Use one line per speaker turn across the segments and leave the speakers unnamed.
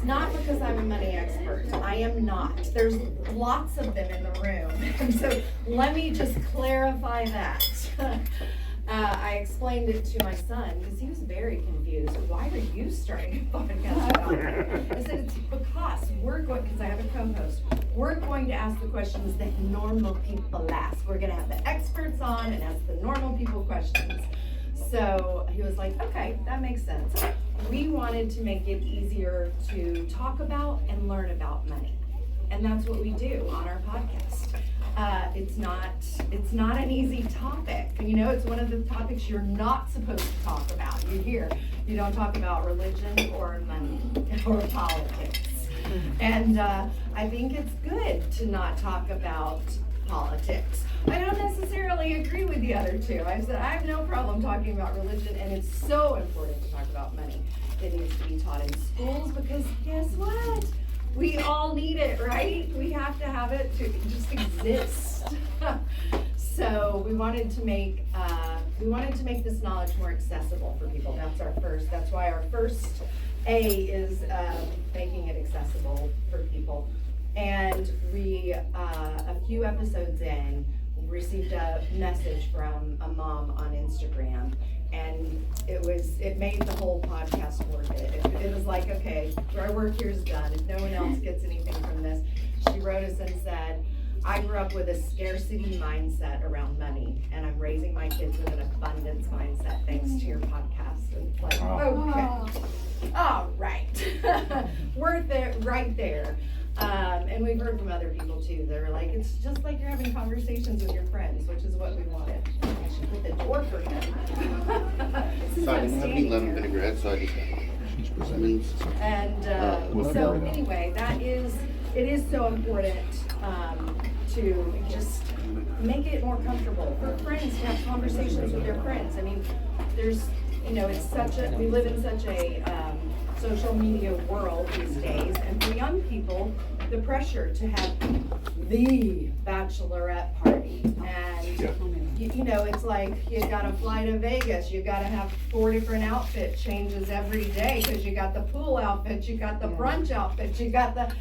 it's not because I'm a money expert. I am not. There's lots of them in the room. And so let me just clarify that. I explained it to my son because he was very confused. Why are you starting a podcast about it? I said, it's because because I have a co-host, we're going to ask the questions that normal people ask. We're going to have the experts on and ask the normal people questions. So he was like, okay, that makes sense. We wanted to make it easier to talk about and learn about money. And that's what we do on our podcast. It's not an easy topic. You know, it's one of the topics you're not supposed to talk about. You don't talk about religion or money or politics. And I think it's good to not talk about politics. I don't necessarily agree with the other two. I said I have no problem talking about religion, and it's so important to talk about money. It needs to be taught in schools because guess what? We all need it, right? We have to have it to just exist. So we wanted to make this knowledge more accessible for people. That's why our first A is making it accessible for people. And we, a few episodes in, received a message from a mom on Instagram, and it made the whole podcast worth it. It was like, okay, our work here is done. If no one else gets anything from this, she wrote us and said, I grew up with a scarcity mindset around money, and I'm raising my kids with an abundance mindset thanks to your podcast. And it's like, okay, all right, worth it right there. And we've heard from other people too. They're like, it's just like you're having conversations with your friends, which is what we wanted. I should put the door for him.
So I didn't have any lemon vinaigrette, so I just got lemons.
And so anyway, it is so important to just make it more comfortable for friends to have conversations with their friends. I mean, we live in such a social media world these days, and for young people, the pressure to have the bachelorette party, and it's like you gotta fly to Vegas, you gotta have 4 different outfit changes every day because you got the pool outfit, you got the brunch outfit, you got the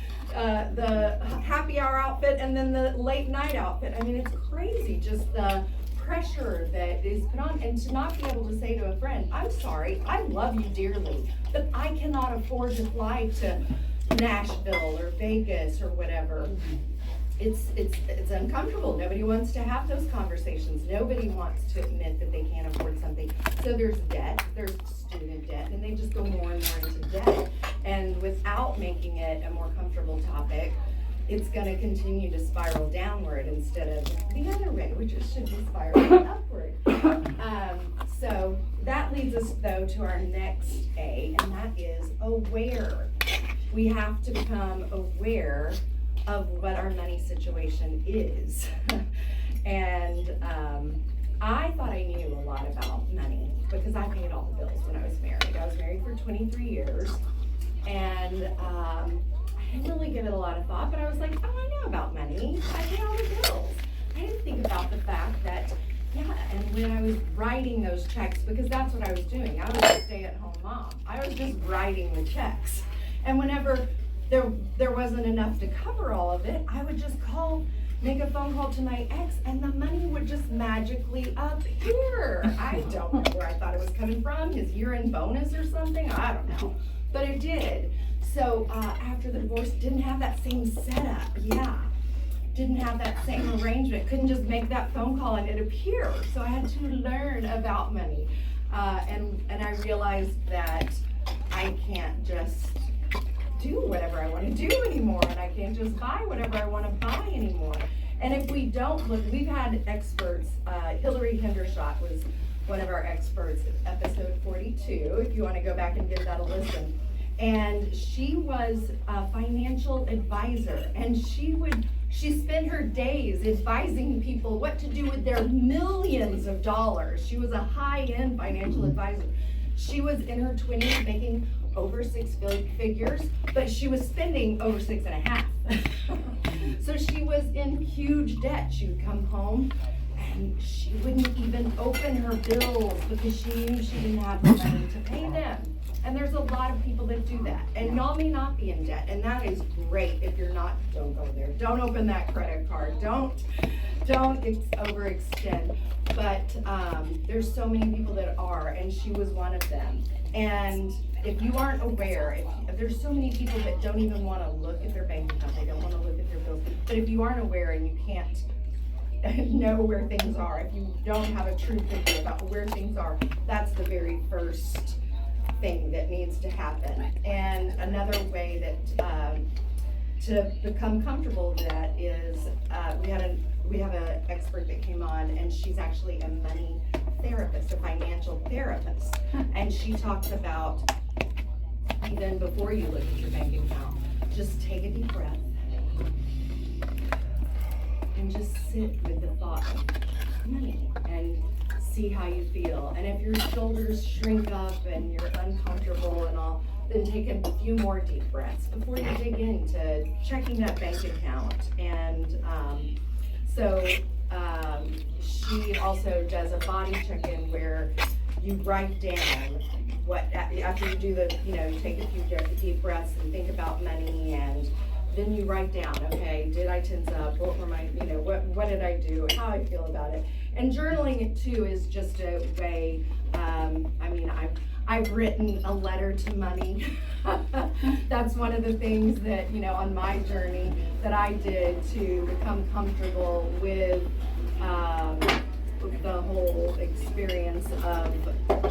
happy hour outfit, and then the late night outfit. I mean, it's crazy, just the pressure that is put on, and to not be able to say to a friend, I'm sorry, I love you dearly, but I cannot afford to fly to Nashville or Vegas or whatever. It's uncomfortable. Nobody wants to have those conversations. Nobody wants to admit that they can't afford something. So there's debt, there's student debt, and they just go more and more into debt. And without making it a more comfortable topic, it's going to continue to spiral downward instead of the other way, which it should be spiraling upward. So that leads us, though, to our next A, and that is aware. We have to become aware of what our money situation is. And I thought I knew a lot about money because I paid all the bills when I was married. I was married for 23 years, and I didn't really give it a lot of thought, but I was like, oh, I know about money. I pay all the bills. I didn't think about the fact that, and when I was writing those checks, because that's what I was doing. I was a stay-at-home mom. I was just writing the checks. And whenever there wasn't enough to cover all of it, I would just make a phone call to my ex, and the money would just magically appear. I don't know where I thought it was coming from, his year-end bonus or something, I don't know. But it did. So after the divorce, didn't have that same setup, didn't have that same arrangement, couldn't just make that phone call and it appear. So I had to learn about money. And I realized that I can't just do whatever I want to do anymore, and I can't just buy whatever I want to buy anymore. And if we don't look, we've had experts, Hillary Hendershot was one of our experts at episode 42, if you want to go back and give that a listen. And she was a financial advisor, and she spent her days advising people what to do with their millions of dollars. She was a high-end financial advisor. She was in her 20s making over 6 figures, but she was spending over 6.5. So she was in huge debt. She would come home and she wouldn't even open her bills because she knew she didn't have the money to pay them. And there's a lot of people that do that. And y'all may not be in debt, and that is great. If you're not, don't go there. Don't open that credit card. Don't overextend. But there's so many people that are, and she was one of them. And if you aren't aware, if there's so many people that don't even want to look at their bank account, they don't want to look at their bills. But if you aren't aware and you can't know where things are, if you don't have a true picture about where things are, that's the very first thing that needs to happen. And another way that to become comfortable with that is we have an expert that came on, and she's actually a money therapist, a financial therapist, and she talks about even before you look at your bank account, just take a deep breath and just sit with the thought of money and see how you feel. And if your shoulders shrink up and you're uncomfortable and all, then take a few more deep breaths before you dig into checking that bank account. And she also does a body check-in where you write down what, after you do the, you take a few deep breaths and think about money, and then you write down, okay, did I tense up? What were my, what did I do? How I feel about it. And journaling it too is just a way, I've written a letter to money. That's one of the things that, on my journey that I did to become comfortable with the whole experience of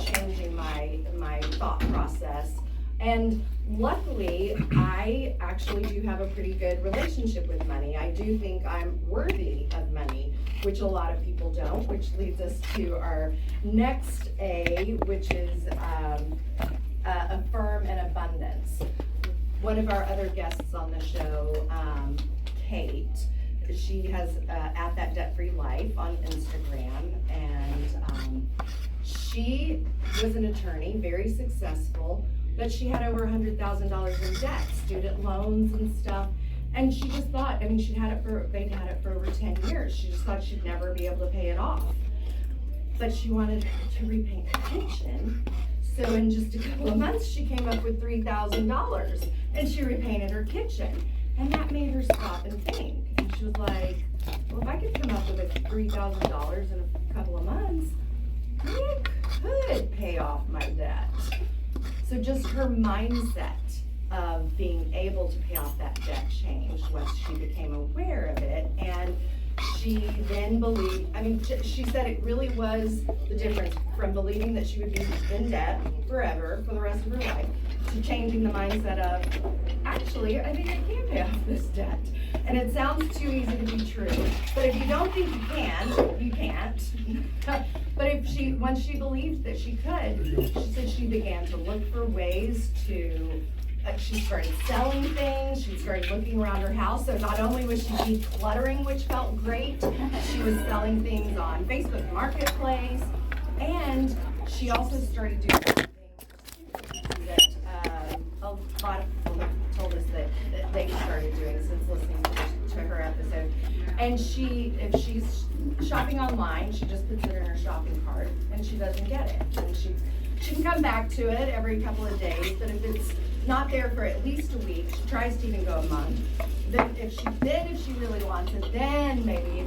changing my thought process. And luckily, I actually do have a pretty good relationship with money. I do think I'm worthy of money, which a lot of people don't, which leads us to our next A, which is affirm and abundance. One of our other guests on the show, Kate, she has At That Debt-Free Life on Instagram, and she was an attorney, very successful, but she had over $100,000 in debt, student loans and stuff. And she just thought, they'd had it for over 10 years. She just thought she'd never be able to pay it off. But she wanted to repaint the kitchen. So in just a couple of months, she came up with $3,000, and she repainted her kitchen. And that made her stop and think. And she was like, well, if I could come up with $3,000 in a couple of months, I could pay off my debt. So just her mindset of being able to pay off that debt changed once she became aware of it. And she then believed, she said it really was the difference from believing that she would be in debt forever for the rest of her life to changing the mindset of, actually, I think I can pay off this debt. And it sounds too easy to be true, but if you don't think you can, you can't. But once she believed that she could, she said she began to look for ways to, she started selling things, she started looking around her house, so not only was she decluttering, which felt great, she was selling things on Facebook Marketplace, and she also started doing things that a lot of people have told us that they started doing since listening to her episode. And if she's shopping online, she just puts it in her shopping cart and she doesn't get it. And she can come back to it every couple of days, but if it's not there for at least a week, she tries to even go a month. Then if she really wants it, then maybe,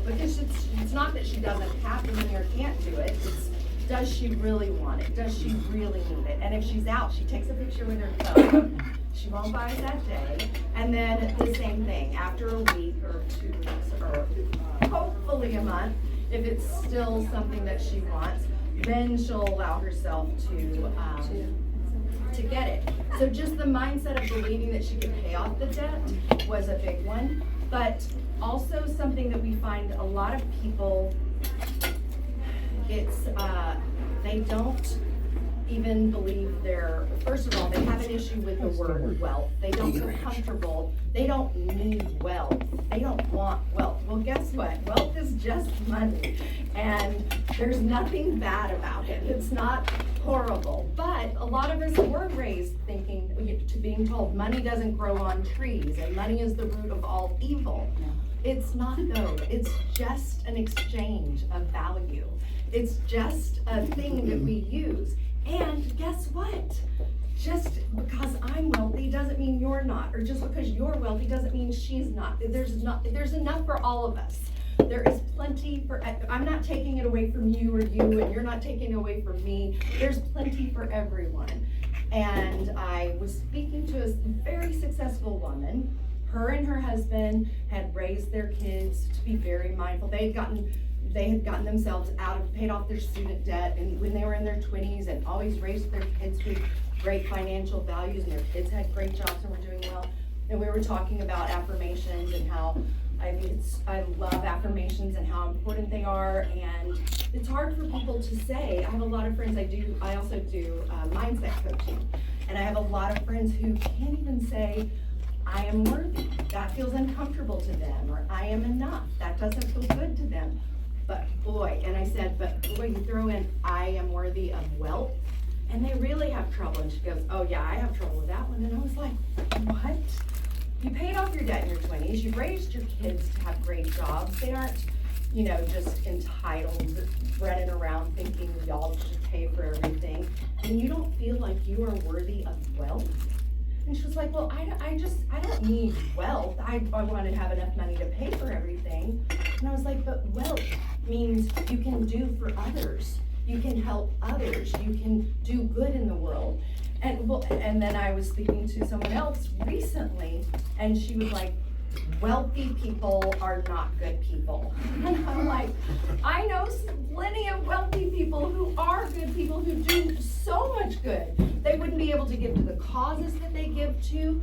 because it's not that she doesn't have to or can't do it, it's does she really want it? Does she really need it? And if she's out, she takes a picture with her phone. She won't buy it that day. And then the same thing, after a week or 2 weeks or hopefully a month, if it's still something that she wants, then she'll allow herself to get it. So just the mindset of believing that she could pay off the debt was a big one. But also something that we find a lot of people, they don't even believe first of all, they have an issue with the word wealth. They don't feel comfortable. They don't need wealth. They don't want wealth. Well, guess what? Wealth is just money. And there's nothing bad about it. It's not horrible. But a lot of us were raised being told money doesn't grow on trees and money is the root of all evil. It's not though. It's just an exchange of value. It's just a thing that we use. And guess what? Just because I'm wealthy doesn't mean you're not, or just because you're wealthy doesn't mean she's not. There's enough for all of us. There is plenty for, I'm not taking it away from you or you, and you're not taking it away from me. There's plenty for everyone. And I was speaking to a very successful woman. Her and her husband had raised their kids to be very mindful. They had gotten themselves paid off their student debt, and when they were in their 20s, and always raised their kids with great financial values, and their kids had great jobs and were doing well. And we were talking about affirmations and how I love affirmations and how important they are, and it's hard for people to say. I have a lot of friends, I also do mindset coaching, and I have a lot of friends who can't even say, I am worthy. That feels uncomfortable to them, or I am enough. That doesn't feel good to them. But boy, and I said, but boy, you throw in, I am worthy of wealth, and they really have trouble. And she goes, oh yeah, I have trouble with that one. And I was like, what? You paid off your debt in your 20s, you raised your kids to have great jobs. They aren't, just entitled, running around thinking y'all should pay for everything. And you don't feel like you are worthy of wealth? And she was like, well, I don't need wealth. I want to have enough money to pay for everything. And I was like, but wealth means you can do for others. You can help others. You can do good in the world. And then I was speaking to someone else recently, and she was like, wealthy people are not good people. And I'm like, I know plenty of wealthy people who are good people who do so much good. They wouldn't be able to give to the causes that they give to.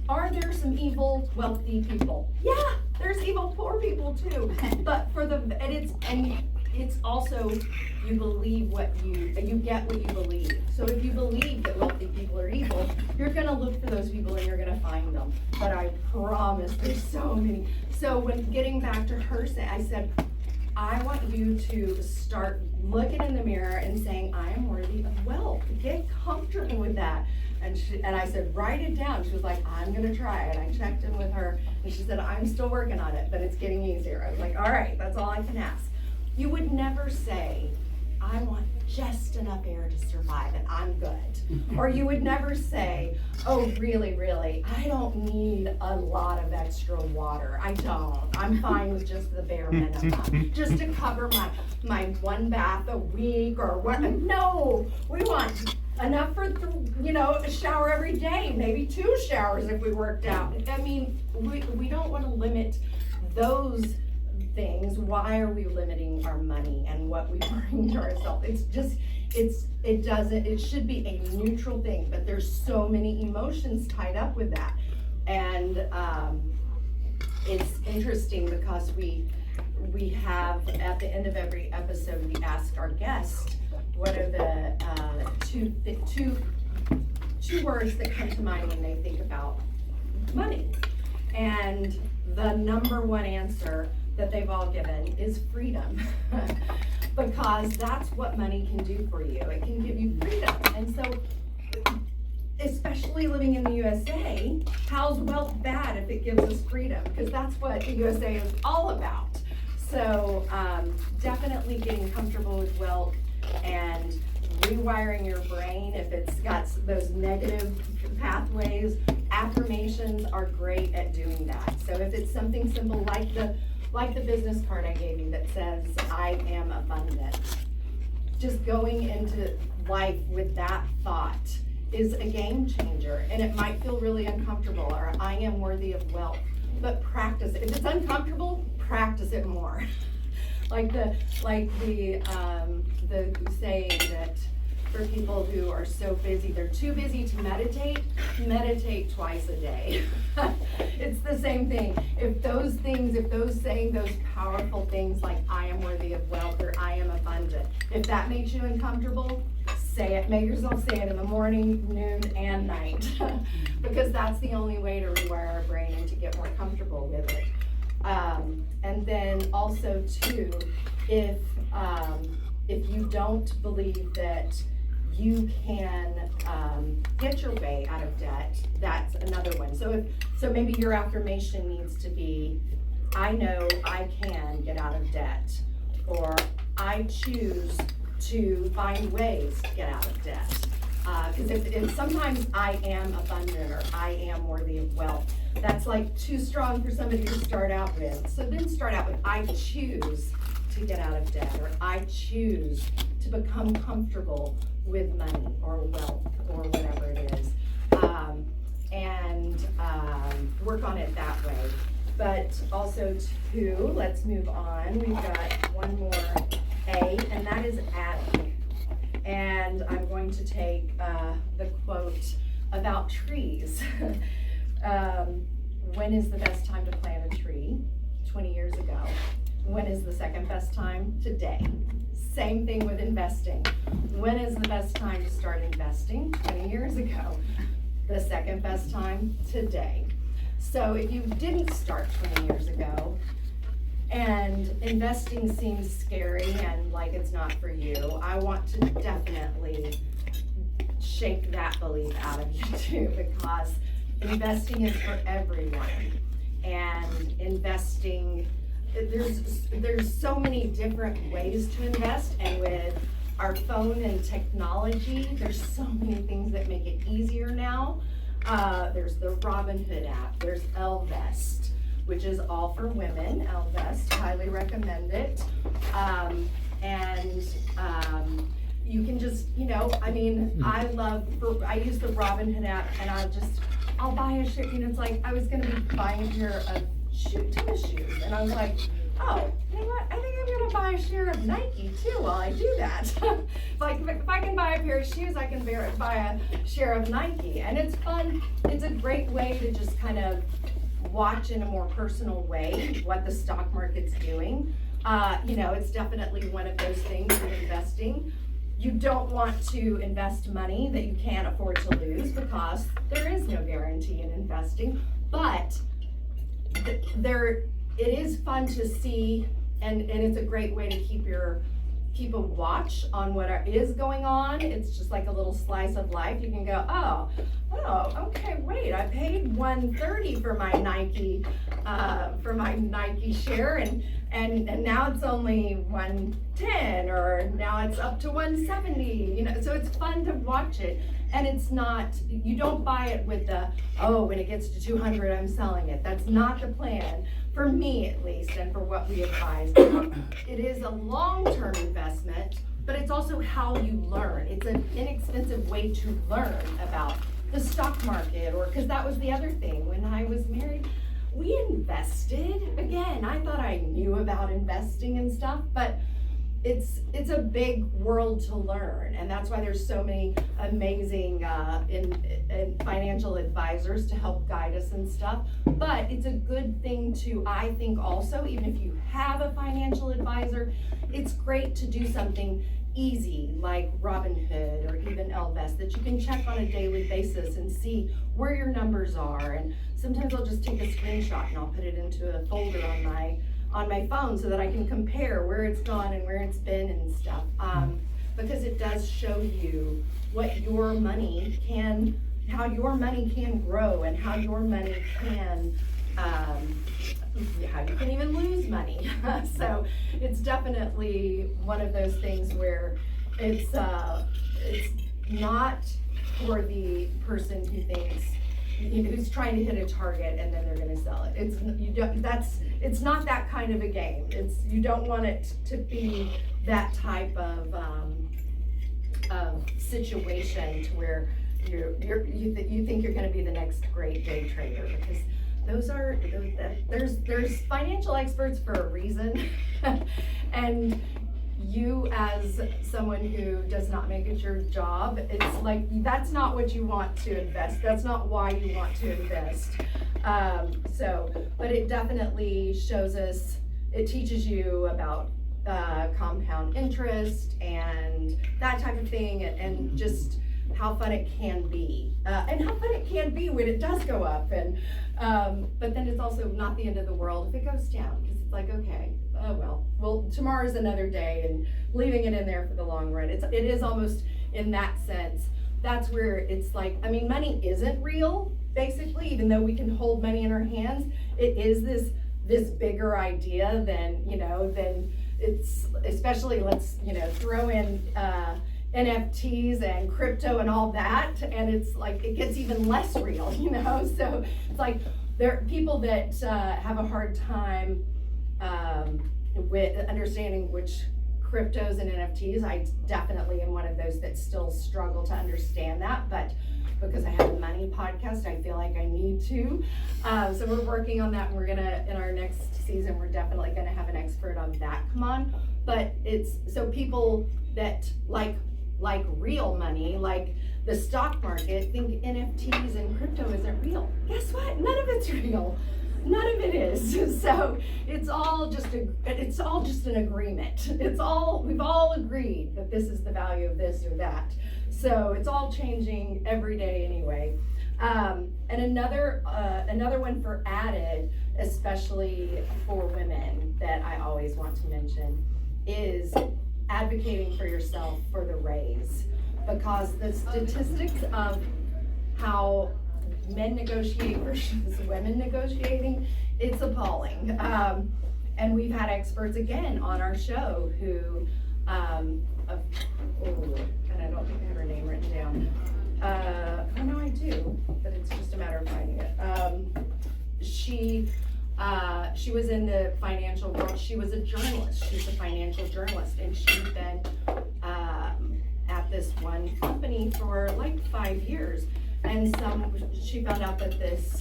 Are there some evil wealthy people? Yeah, there's evil poor people too. But it's also, you believe you get what you believe. So if you believe that wealthy people are evil, you're gonna look for those people and you're gonna find them. But I promise there's so many. So when getting back to her, I said, I want you to start looking in the mirror and saying, I am worthy of wealth. Get comfortable with that. And I said, write it down. She was like, I'm gonna try it. I checked in with her, and she said, I'm still working on it, but it's getting easier. I was like, all right, that's all I can ask. You would never say, I want just enough air to survive and I'm good. Or you would never say, oh, really, I don't need a lot of extra water. I don't. I'm fine with just the bare minimum. Just to cover my one bath a week or what. No, we want enough for, a shower every day, maybe 2 showers if we worked out. I mean, we don't want to limit those things. Why are we limiting our money and what we bring to ourselves? It should be a neutral thing, but there's so many emotions tied up with that. And it's interesting because we have, at the end of every episode, we ask our guest, what are the two words that come to mind when they think about money? And the number one answer that they've all given is freedom. Because that's what money can do for you. It can give you freedom. And so, especially living in the USA, how's wealth bad if it gives us freedom? Because that's what the USA is all about. So definitely getting comfortable with wealth and rewiring your brain if it's got those negative pathways. Affirmations are great at doing that. So if it's something simple like the business card I gave you that says, I am abundant. Just going into life with that thought is a game changer, and it might feel really uncomfortable, or I am worthy of wealth, but practice it. If it's uncomfortable, practice it more. like the saying that for people who are so busy, they're too busy to meditate twice a day. It's the same thing. If those powerful things like I am worthy of wealth or I am abundant, if that makes you uncomfortable, say it. Make yourself say it in the morning, noon, and night. Because that's the only way to rewire our brain and to get more comfortable with it. And then also too, if you don't believe that you can get your way out of debt, that's another one. So maybe your affirmation needs to be, I know I can get out of debt, or I choose to find ways to get out of debt. Because if sometimes I am abundant or I am worthy of wealth, that's like too strong for somebody to start out with. So then start out with, I choose to get out of debt, or I choose to become comfortable with money or wealth or whatever it is, and work on it that way. But also too, let's move on. We've got one more A, and that is adding. And I'm going to take the quote about trees. When is the best time to plant a tree? 20 years ago. When is the second best time? Today. Same thing with investing. When is the best time to start investing? 20 years ago. The second best time? Today. So if you didn't start 20 years ago, and investing seems scary and like it's not for you, I want to definitely shake that belief out of you too, because investing is for everyone. And investing, there's so many different ways to invest, and with our phone and technology, there's so many things that make it easier now. There's the Robinhood app, there's Ellevest, which is all for women. Ellevest, highly recommend it. You can just, I use the Robinhood app, and I'll buy a shirt. It's like I was gonna be buying a pair of tennis shoes, and I was like, oh, you know what? I think I'm gonna buy a share of Nike too while I do that. Like if I can buy a pair of shoes, I can buy a share of Nike, and it's fun. It's a great way to just kind of watch in a more personal way what the stock market's doing. It's definitely one of those things with investing. You don't want to invest money that you can't afford to lose, because there is no guarantee in investing. But it is fun to see, and it's a great way to keep a watch on what is going on. It's just like a little slice of life. You can go, oh, okay, wait, I paid $130 for my Nike share, and now it's only $110, or now it's up to $170. So it's fun to watch it, and it's not. You don't buy it with the, when it gets to 200, I'm selling it. That's not the plan. For me, at least, and for what we advise, it is a long-term investment, but it's also how you learn. It's an inexpensive way to learn about the stock market, because that was the other thing. When I was married, we invested. Again, I thought I knew about investing and stuff, but it's a big world to learn, and that's why there's so many amazing in financial advisors to help guide us and stuff. But it's a good thing to, I think, also, even if you have a financial advisor, it's great to do something easy like Robinhood or even Ellevest that you can check on a daily basis and see where your numbers are. And sometimes I'll just take a screenshot and I'll put it into a folder on my phone so that I can compare where it's gone and where it's been and stuff, because it does show you what your money can, how your money can grow, and how your money can, how you can even lose money. So it's definitely one of those things where it's not for the person who thinks, who's trying to hit a target and then they're going to sell it. It's not that kind of a game. You don't want it to be that type of situation to where you think you're going to be the next great day trader, because there's financial experts for a reason. And you, as someone who does not make it your job, it's like, that's not what you want to invest. That's not why you want to invest. But it definitely shows us, it teaches you about compound interest and that type of thing, and just how fun it can be, and how fun it can be when it does go up. And but then it's also not the end of the world if it goes down, because it's like, okay, oh well, tomorrow's another day, and leaving it in there for the long run. It is almost in that sense. That's where it's like, money isn't real, basically, even though we can hold money in our hands. It is this bigger idea than, than it's especially let's, throw in, NFTs and crypto and all that, and it's like, it gets even less real, so it's like, there are people that, have a hard time, with understanding which cryptos and NFTs. I definitely am one of those that still struggle to understand that, but because I have a money podcast, I feel like I need to. So we're working on that, and we're gonna, in our next season, we're definitely gonna have an expert on that come on. But it's, so people that like real money, like the stock market, think NFTs and crypto isn't real. Guess what? None of it's real. None of it is. So it's all just an agreement. We've all agreed that this is the value of this or that. So it's all changing every day anyway. And another one for added, especially for women, that I always want to mention is advocating for yourself for the raise, because the statistics of how men negotiate versus women negotiating, it's appalling. And we've had experts again on our show who, and I don't think I have her name written down. Oh no, I do, but it's just a matter of finding it. She was in the financial world. She was a journalist. She's a financial journalist, and she'd been at this one company for like 5 years. And she found out that this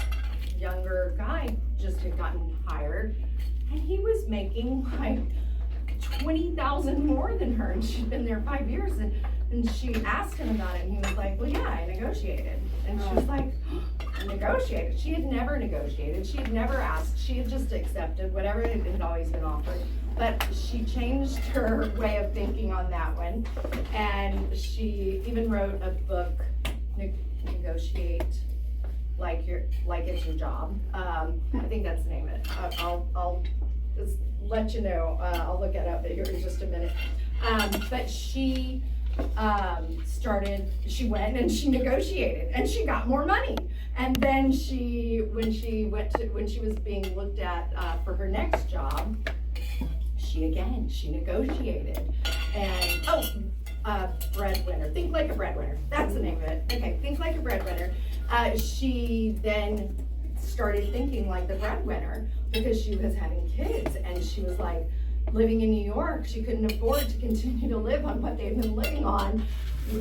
younger guy just had gotten hired, and he was making like $20,000 more than her, and she'd been there 5 years. And she asked him about it, and he was like, well, yeah, I negotiated. And she was like, I negotiated. She had never negotiated. She had never asked. She had just accepted whatever had always been offered. But she changed her way of thinking on that one. And she even wrote a book, Negotiate like it's your job. I think that's the name of it. I'll just let you know. I'll look it up here in just a minute. But she went and she negotiated, and she got more money. And then when she was being looked at for her next job, she negotiated. And breadwinner, think like a breadwinner. That's the name of it. Okay, think like a breadwinner. She then started thinking like the breadwinner because she was having kids, and she was like, living in New York, she couldn't afford to continue to live on what they'd been living on,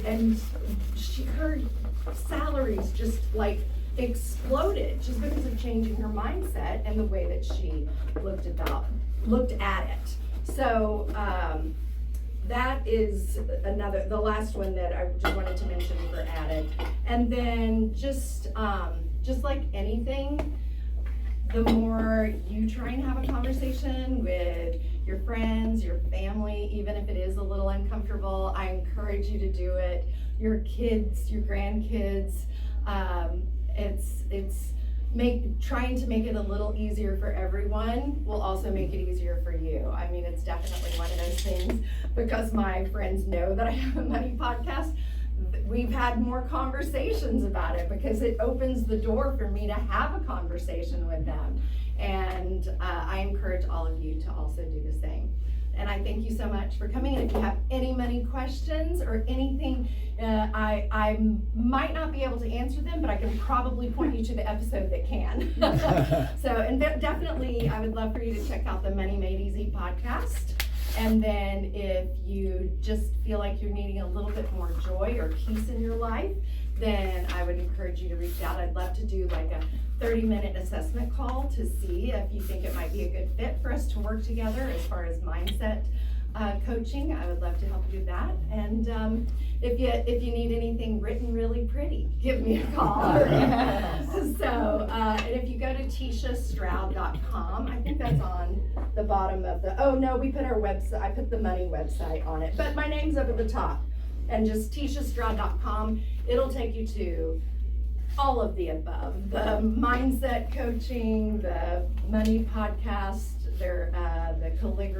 and her salaries just like exploded just because of changing her mindset and the way that she looked at it. So that is the last one that I just wanted to mention for added. And then just like anything, the more you try and have a conversation with your friends, your family, even if it is a little uncomfortable, I encourage you to do it. Your kids, your grandkids, trying to make it a little easier for everyone will also make it easier for you. I mean, it's definitely one of those things, because my friends know that I have a money podcast. We've had more conversations about it because it opens the door for me to have a conversation with them. And I encourage all of you to also do the same. And I thank you so much for coming. And if you have any money questions or anything, I might not be able to answer them, but I can probably point you to the episode that can. So, and definitely, I would love for you to check out the Money Made Easy podcast. And then if you just feel like you're needing a little bit more joy or peace in your life, then I would encourage you to reach out. I'd love to do like a 30-minute assessment call to see if you think it might be a good fit for us to work together as far as mindset coaching. I would love to help you with that. And if you need anything written really pretty, give me a call. So, and if you go to tetiastroud.com, I think that's on the bottom of the, oh no, we put our website, I put the money website on it, but my name's up at the top. And just tetiastroud.com, it'll take you to all of the above, the mindset coaching, the money podcast, the calligraphy.